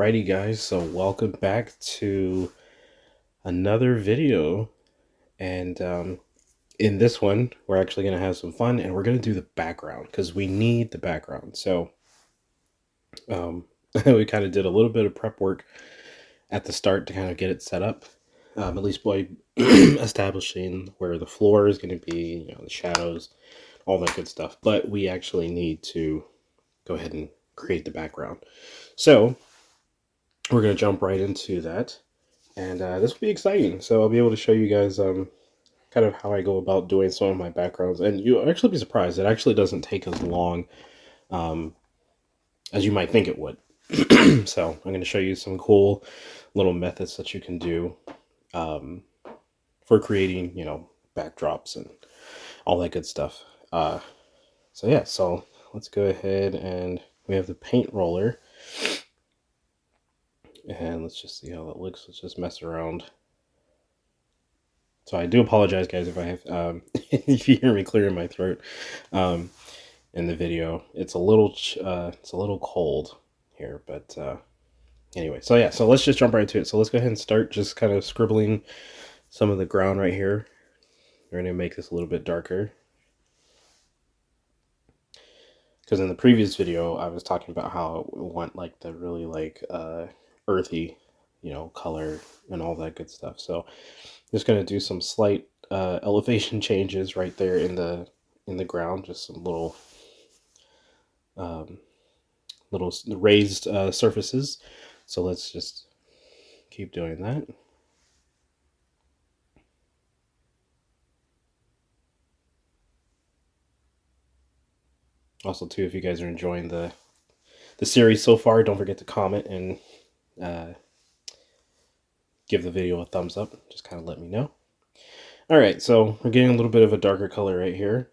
Alrighty guys, so welcome back to another video, and in this one we're actually going to have some fun and we're going to do the background because we need the background. So we kind of did a little bit of prep work at the start to kind of get it set up, at least by establishing where the floor is going to be, the shadows, all that good stuff, but we actually need to go ahead and create the background. So we're going to jump right into that, and this will be exciting. So I'll be able to show you guys kind of how I go about doing some of my backgrounds, and you'll actually be surprised. It actually doesn't take as long as you might think it would. So I'm going to show you some cool little methods that you can do for creating, backdrops and all that good stuff. So yeah, so let's go ahead, and we have the paint roller. And let's just see how that looks. Let's just mess around. So I do apologize, guys, if I have if you hear me clearing my throat in the video. It's a little cold here, but anyway. So yeah, so let's just jump right to it. So let's go ahead and start just kind of scribbling some of the ground right here. We're going to make this a little bit darker, because in the previous video I was talking about how I want like the really like earthy, color and all that good stuff. So just going to do some slight elevation changes right there in the ground, just some little raised surfaces. So let's just keep doing that. Also, too, if you guys are enjoying the series so far, don't forget to comment and give the video a thumbs up. Just kind of let me know. All right, so we're getting a little bit of a darker color right here.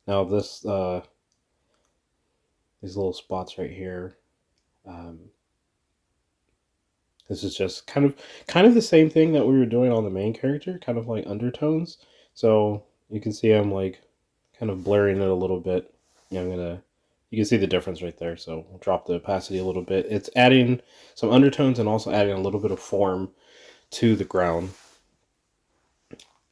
Now this these little spots right here, this is just kind of the same thing that we were doing on the main character, kind of like undertones. So you can see I'm like kind of blurring it a little bit. You can see the difference right there. So we'll drop the opacity a little bit. It's adding some undertones and also adding a little bit of form to the ground.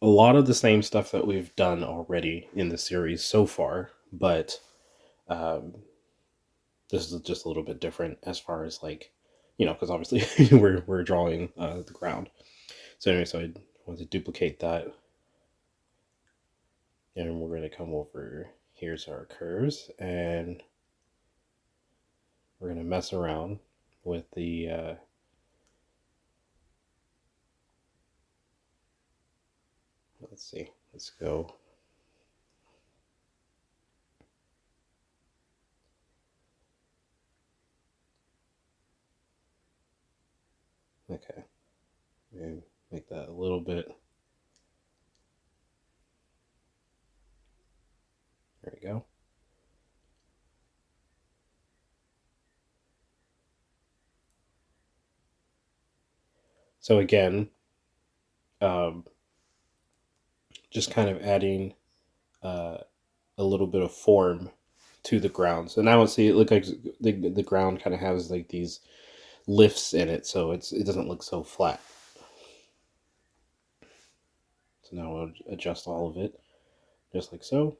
A lot of the same stuff that we've done already in the series so far, but this is just a little bit different as far as like, because obviously we're drawing the ground. So anyway, so I want to duplicate that, and we're going to come over. Here's our curves, and we're going to mess around with the let's see, let's go. Okay, and make that a little bit. There we go. So again, just kind of adding a little bit of form to the ground. So now see, it look like the ground kind of has like these lifts in it, so it doesn't look so flat. So now I'll adjust all of it just like so.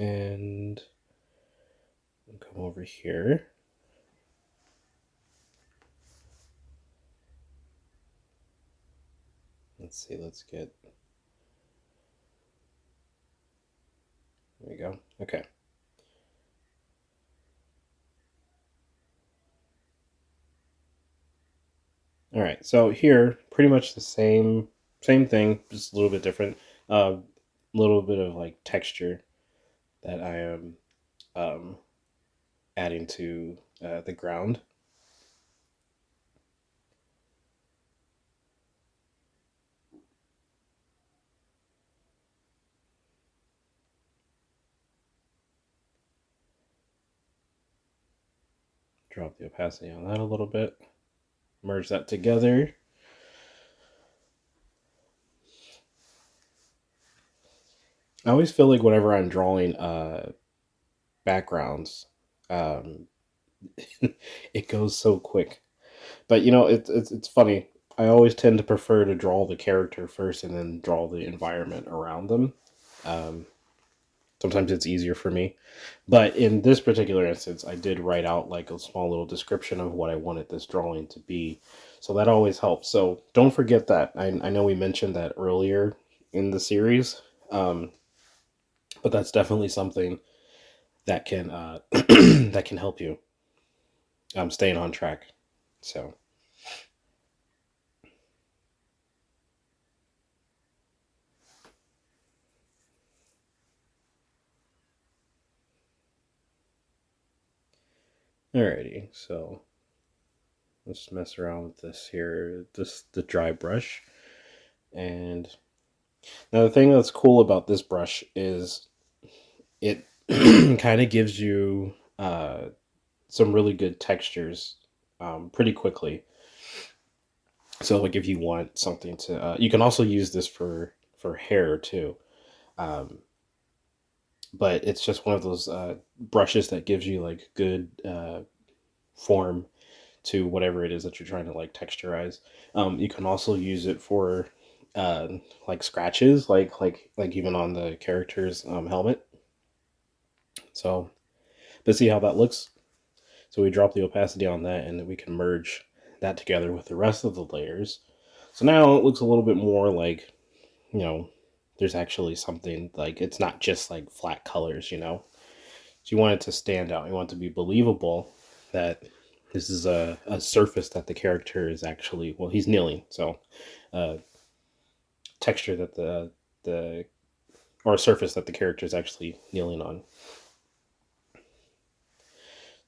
And we'll come over here. Let's see, let's get, there we go. Okay. All right, so here, pretty much the same thing, just a little bit different. A little bit of like texture that I am adding to the ground. Drop the opacity on that a little bit. Merge that together. I always feel like whenever I'm drawing backgrounds, um, it goes so quick. But you know, it's funny. I always tend to prefer to draw the character first and then draw the environment around them. Um, Sometimes it's easier for me. But in this particular instance, I did write out like a small little description of what I wanted this drawing to be. So that always helps. So don't forget that. I know we mentioned that earlier in the series, but that's definitely something that can that can help you staying on track. So alrighty, so let's mess around with this here. This the dry brush, and now the thing that's cool about this brush is it kind of gives you some really good textures pretty quickly. So like if you want something to, you can also use this for hair too. Um, but it's just one of those brushes that gives you like good form to whatever it is that you're trying to like texturize. You can also use it for uh, like scratches, like even on the character's helmet. So, but see how that looks. So we drop the opacity on that, and then we can merge that together with the rest of the layers. So now it looks a little bit more like, you know, there's actually something, like it's not just like flat colors, you know. So you want it to stand out. You want it to be believable that this is a surface that the character is actually, well, he's kneeling. So texture that the or a surface that the character is actually kneeling on.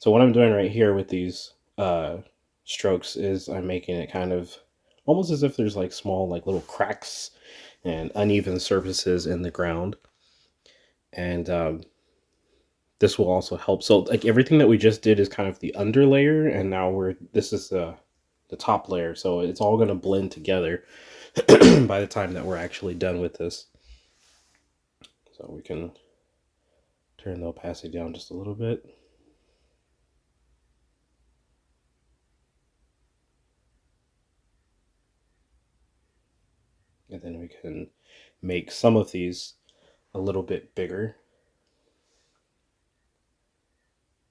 So what I'm doing right here with these strokes is I'm making it kind of almost as if there's like small like little cracks and uneven surfaces in the ground. And this will also help. So like everything that we just did is kind of the under layer, and now this is the top layer. So it's all going to blend together by the time that we're actually done with this. So we can turn the opacity down just a little bit. And then we can make some of these a little bit bigger.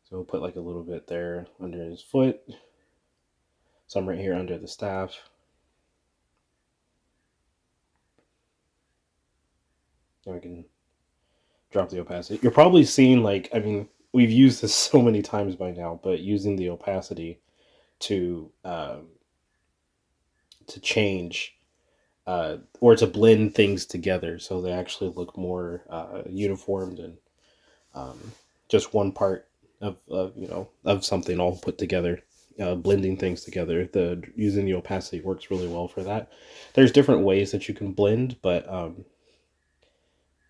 So we'll put like a little bit there under his foot, some right here under the staff. And we can drop the opacity. You're probably seeing like, I mean, we've used this so many times by now, but using the opacity to change or to blend things together so they actually look more uniformed and just one part of you know of something all put together. Blending things together, the using the opacity works really well for that. There's different ways that you can blend, but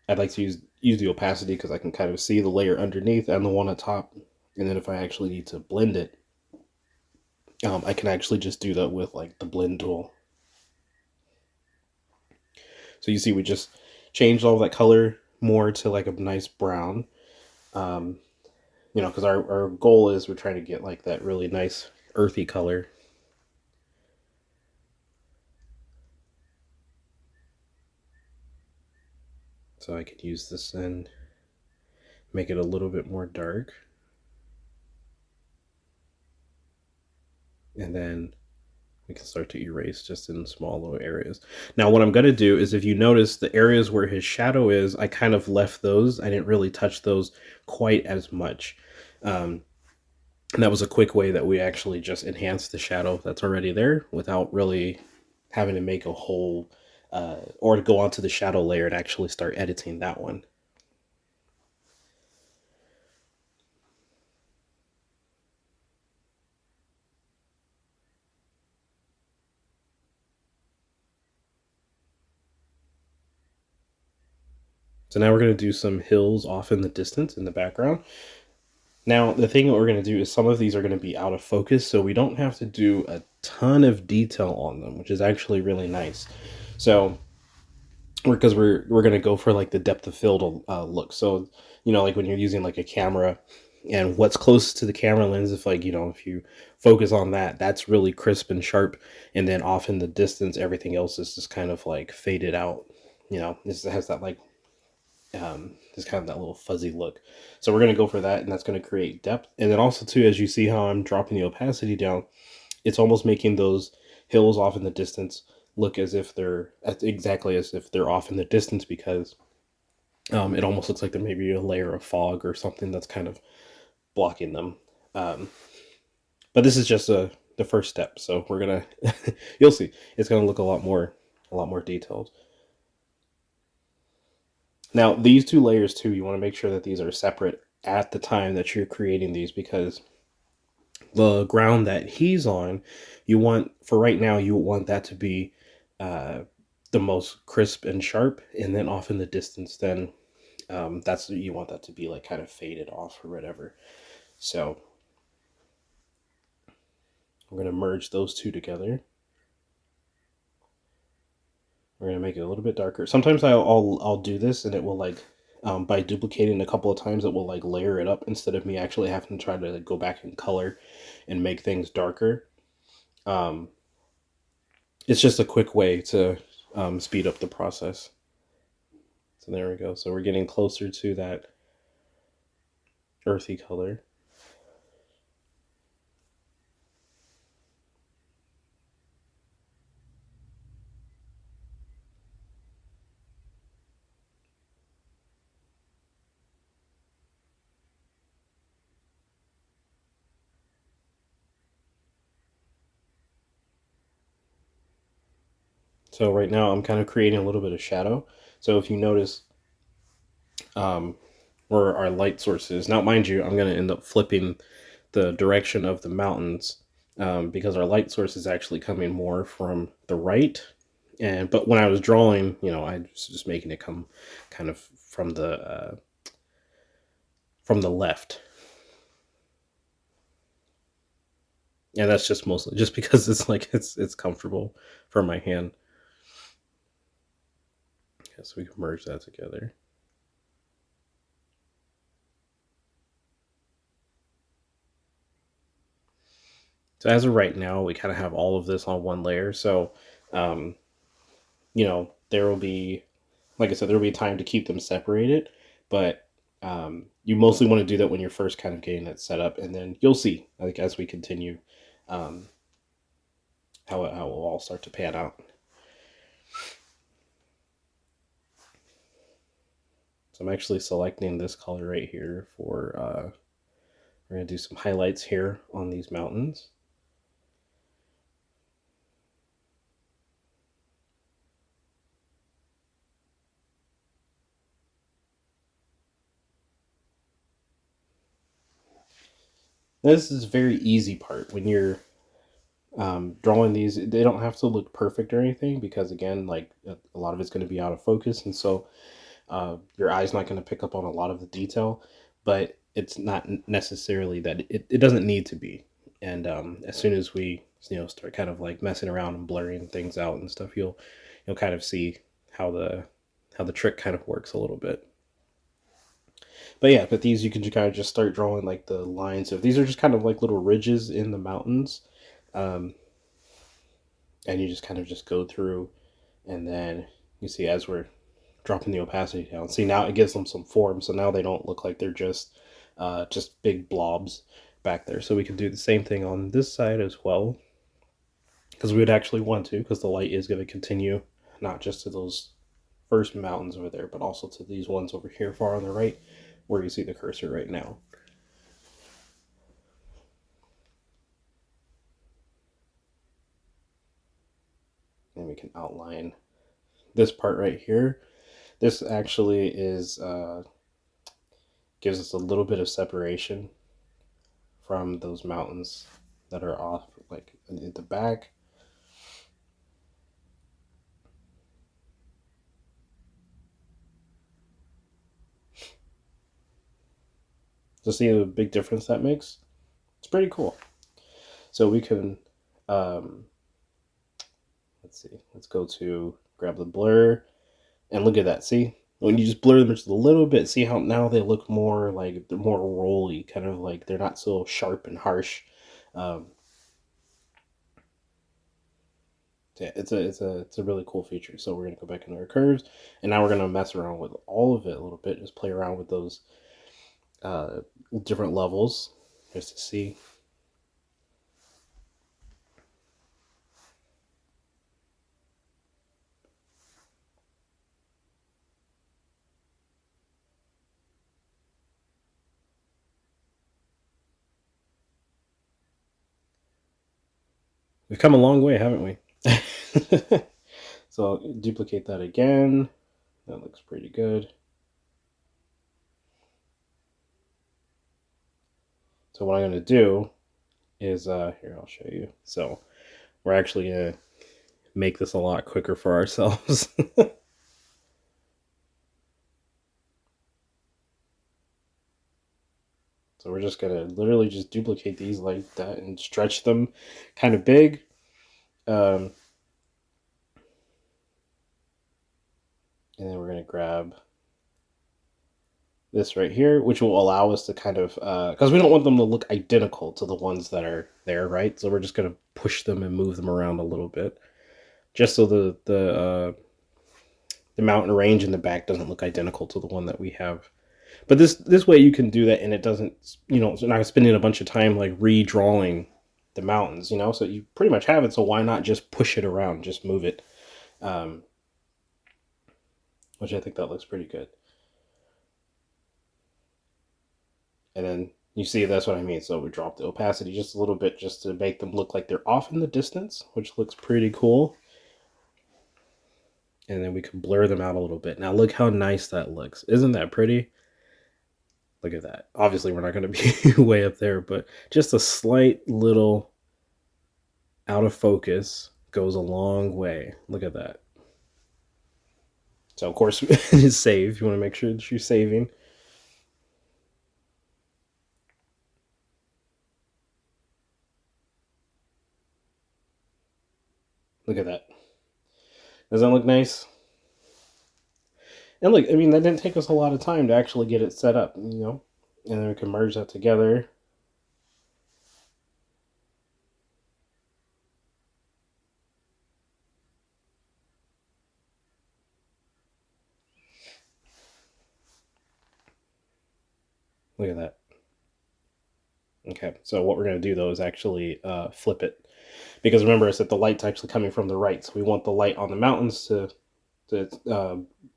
I'd like to use the opacity because I can kind of see the layer underneath and the one on top, and then if I actually need to blend it, I can actually just do that with like the blend tool. So you see, we just changed all that color more to like a nice brown. Um, you know, because our goal is we're trying to get like that really nice earthy color. So I could use this and make it a little bit more dark. And then we can start to erase just in small little areas. Now what I'm going to do is, if you notice the areas where his shadow is, I kind of left those. I didn't really touch those quite as much. And that was a quick way that we actually just enhanced the shadow that's already there without really having to make a whole or to go onto the shadow layer and actually start editing that one. So now we're going to do some hills off in the distance in the background. Now, the thing that we're going to do is some of these are going to be out of focus, so we don't have to do a ton of detail on them, which is actually really nice. So, because we're going to go for like the depth of field look. So, like when you're using like a camera and what's close to the camera lens, if like, if you focus on that, that's really crisp and sharp. And then off in the distance, everything else is just kind of like faded out. This has that like just kind of that little fuzzy look. So we're going to go for that, and that's going to create depth. And then also too, as you see how I'm dropping the opacity down, it's almost making those hills off in the distance look as if they're exactly as if they're off in the distance, because it almost looks like there may be a layer of fog or something that's kind of blocking them. Um, but this is just the first step, so we're gonna you'll see it's gonna look a lot more detailed. Now, these two layers too, you want to make sure that these are separate at the time that you're creating these, because the ground that he's on, for right now, you want that to be uh, the most crisp and sharp, and then off in the distance, then you want that to be like kind of faded off or whatever. So we're going to merge those two together. We're going to make it a little bit darker. Sometimes I'll do this, and it will like by duplicating a couple of times, it will like layer it up instead of me actually having to try to like, go back in color and make things darker. Um, it's just a quick way to speed up the process. So there we go. So we're getting closer to that earthy color. So right now I'm kind of creating a little bit of shadow. So if you notice um, where our light source is, now mind you, I'm going to end up flipping the direction of the mountains, because our light source is actually coming more from the right. But when I was drawing, I was just making it come kind of from the left. And that's just mostly just because it's like it's comfortable for my hand. So we can merge that together. So as of right now, we kind of have all of this on one layer. So, um, there will be, like I said, there will be time to keep them separated, but you mostly want to do that when you're first kind of getting it set up, and then you'll see, like as we continue, um, how it will all start to pan out. So I'm actually selecting this color right here for. We're gonna do some highlights here on these mountains. This is a very easy part when you're drawing these. They don't have to look perfect or anything, because again, like a lot of it's going to be out of focus, and so your eye's not going to pick up on a lot of the detail. But it's not necessarily that it doesn't need to be. And as soon as we start kind of like messing around and blurring things out and stuff, you'll kind of see how the trick kind of works a little bit. But yeah, but these you can kind of just start drawing like the lines of these are just kind of like little ridges in the mountains. Um, and you just kind of just go through, and then you see as we're dropping the opacity down, see now it gives them some form, so now they don't look like they're just big blobs back there. So we can do the same thing on this side as well, because we would actually want to, because the light is going to continue not just to those first mountains over there, but also to these ones over here far on the right where you see the cursor right now. And we can outline this part right here. This actually gives us a little bit of separation from those mountains that are off like in the back. to see the big difference that makes. It's pretty cool. So we can, let's see, let's go to grab the blur and look at that. See, when you just blur them just a little bit, see how now they look more like they're more rolly, kind of like they're not so sharp and harsh. Um, yeah, it's a really cool feature. So we're gonna go back into our curves, and now we're gonna mess around with all of it a little bit. Just play around with those different levels just to see. We've come a long way, haven't we? So I'll duplicate that again. That looks pretty good. So what I'm going to do is, here, I'll show you. So we're actually going to make this a lot quicker for ourselves. So we're just going to literally just duplicate these like that and stretch them kind of big. And then we're going to grab this right here, which will allow us to kind of, because we don't want them to look identical to the ones that are there, right? So we're just going to push them and move them around a little bit, just so the mountain range in the back doesn't look identical to the one that we have. But this way you can do that, and it doesn't, you know, so not spending a bunch of time like redrawing the mountains, you know. So you pretty much have it. So why not just push it around, just move it, which I think that looks pretty good. And then you see that's what I mean. So we drop the opacity just a little bit just to make them look like they're off in the distance, which looks pretty cool. And then we can blur them out a little bit. Now look how nice that looks. Isn't that pretty? Look at that. Obviously we're not going to be way up there, but just a slight little out of focus goes a long way. Look at that. So of course it's save. You want to make sure that you're saving. Look at that. Does that look nice? And look, I mean, that didn't take us a lot of time to actually get it set up, you know? And then we can merge that together. Look at that. Okay, so what we're going to do, though, is actually flip it. Because remember, I said the light's actually coming from the right, so we want the light on the mountains to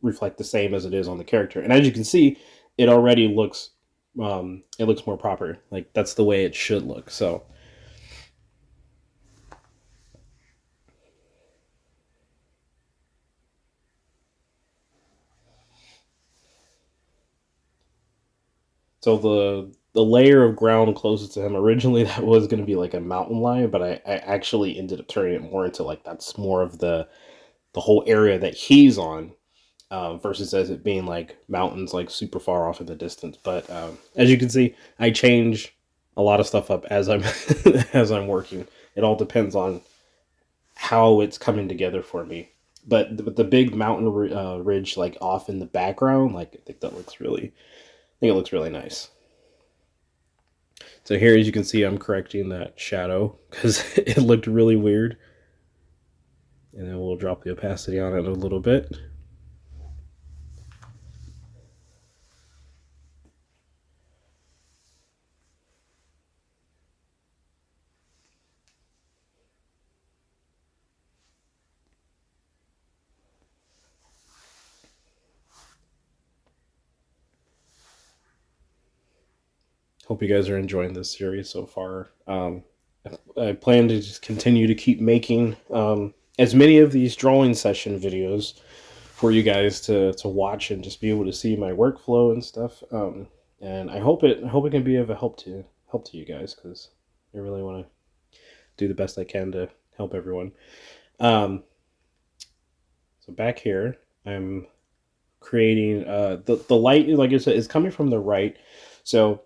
reflect the same as it is on the character. And as you can see, it already looks it looks more proper. Like that's the way it should look. So the layer of ground closest to him, originally that was going to be like a mountain lion, but I actually ended up turning it more into like that's more of the whole area that he's on, versus as it being like mountains like super far off in the distance. But as you can see, I change a lot of stuff up as I'm as I'm working. It all depends on how it's coming together for me. But the big mountain ridge like off in the background, like I think that looks really, I think it looks really nice. So here, as you can see, I'm correcting that shadow because it looked really weird. And then we'll drop the opacity on it a little bit. Hope you guys are enjoying this series so far. I plan to just continue to keep making as many of these drawing session videos for you guys to watch and just be able to see my workflow and stuff. And I hope it can be of a help to you guys, because I really want to do the best I can to help everyone. So back here, I'm creating the light, like I said, is coming from the right. So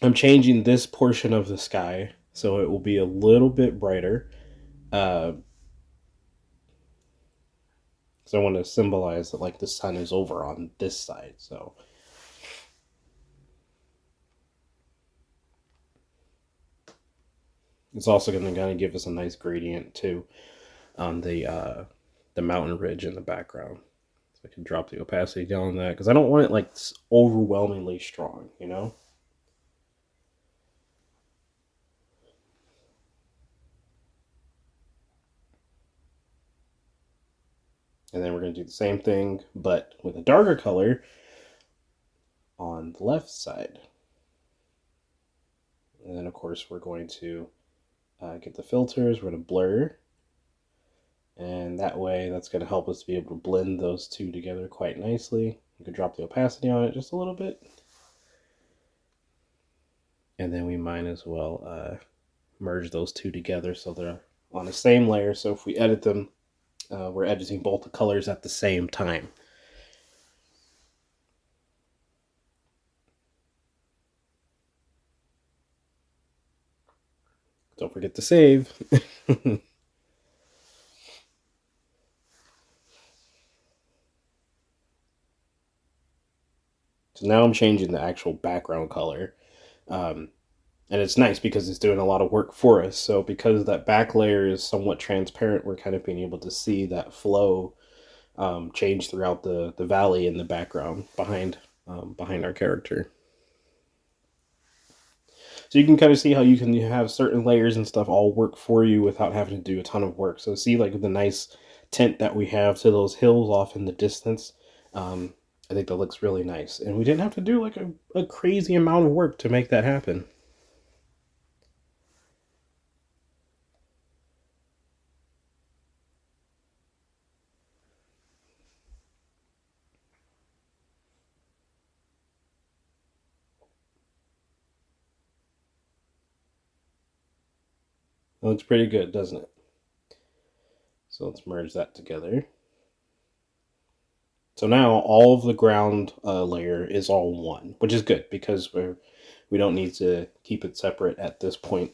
I'm changing this portion of the sky so it will be a little bit brighter. So I want to symbolize that like the sun is over on this side. So it's also going to kind of give us a nice gradient too on the mountain ridge in the background. So I can drop the opacity down on that because I don't want it like overwhelmingly strong, you know? And then we're going to do the same thing, but with a darker color on the left side. And then, of course, we're going to get the filters. We're going to blur. And that way, that's going to help us be able to blend those two together quite nicely. You can drop the opacity on it just a little bit. And then we might as well merge those two together so they're on the same layer. So if we edit them, we're editing both the colors at the same time. Don't forget to save. So now I'm changing the actual background color. And it's nice because it's doing a lot of work for us. So because that back layer is somewhat transparent, we're kind of being able to see that flow change throughout the valley in the background behind our character. So you can kind of see how you can have certain layers and stuff all work for you without having to do a ton of work. So see like the nice tint that we have to those hills off in the distance. I think that looks really nice. And we didn't have to do like a crazy amount of work to make that happen. It looks pretty good, doesn't it? So let's merge that together. So now all of the ground layer is all one, which is good because we don't need to keep it separate at this point.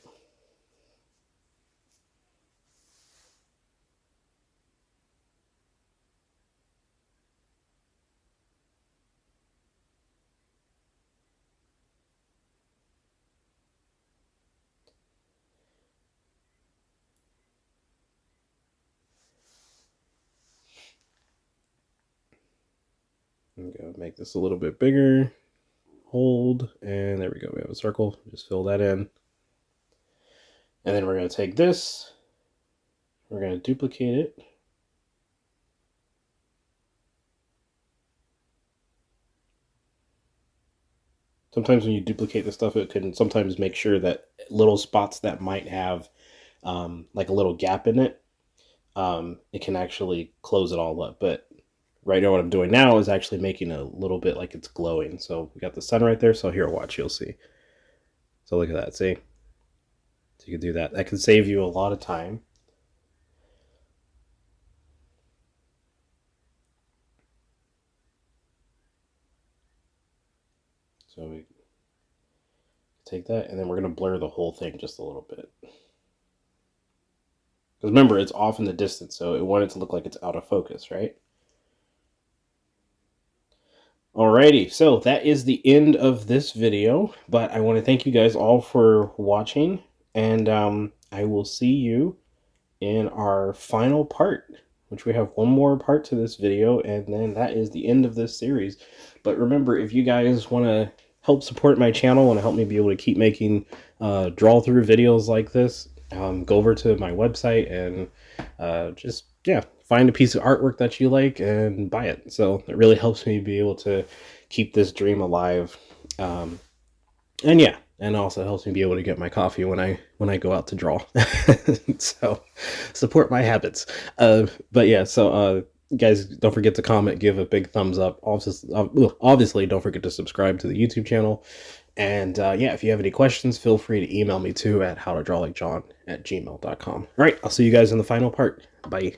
I'm going to make this a little bit bigger. Hold, and there we go. We have a circle. Just fill that in. And then we're going to take this. We're going to duplicate it. Sometimes when you duplicate the stuff, it can sometimes make sure that little spots that might have like a little gap in it, it can actually close it all up. But right now what I'm doing now is actually making a little bit like it's glowing. So we got the sun right there. So here, watch, you'll see. So look at that, see? So you can do that. That can save you a lot of time. So we take that and then we're going to blur the whole thing just a little bit. Because remember, it's off in the distance, so it wanted to look like it's out of focus, right? Alrighty, so that is the end of this video, but I want to thank you guys all for watching, and I will see you in our final part, which we have one more part to this video, and then that is the end of this series. But remember, if you guys want to help support my channel and help me be able to keep making draw through videos like this, go over to my website and just, yeah, find a piece of artwork that you like and buy it. So it really helps me be able to keep this dream alive. And yeah, and also helps me be able to get my coffee when I go out to draw. So support my habits. But yeah, so guys, don't forget to comment, give a big thumbs up. Obviously, don't forget to subscribe to the YouTube channel. And yeah, if you have any questions, feel free to email me too at howtodrawlikejohn@gmail.com. All right, I'll see you guys in the final part. Bye.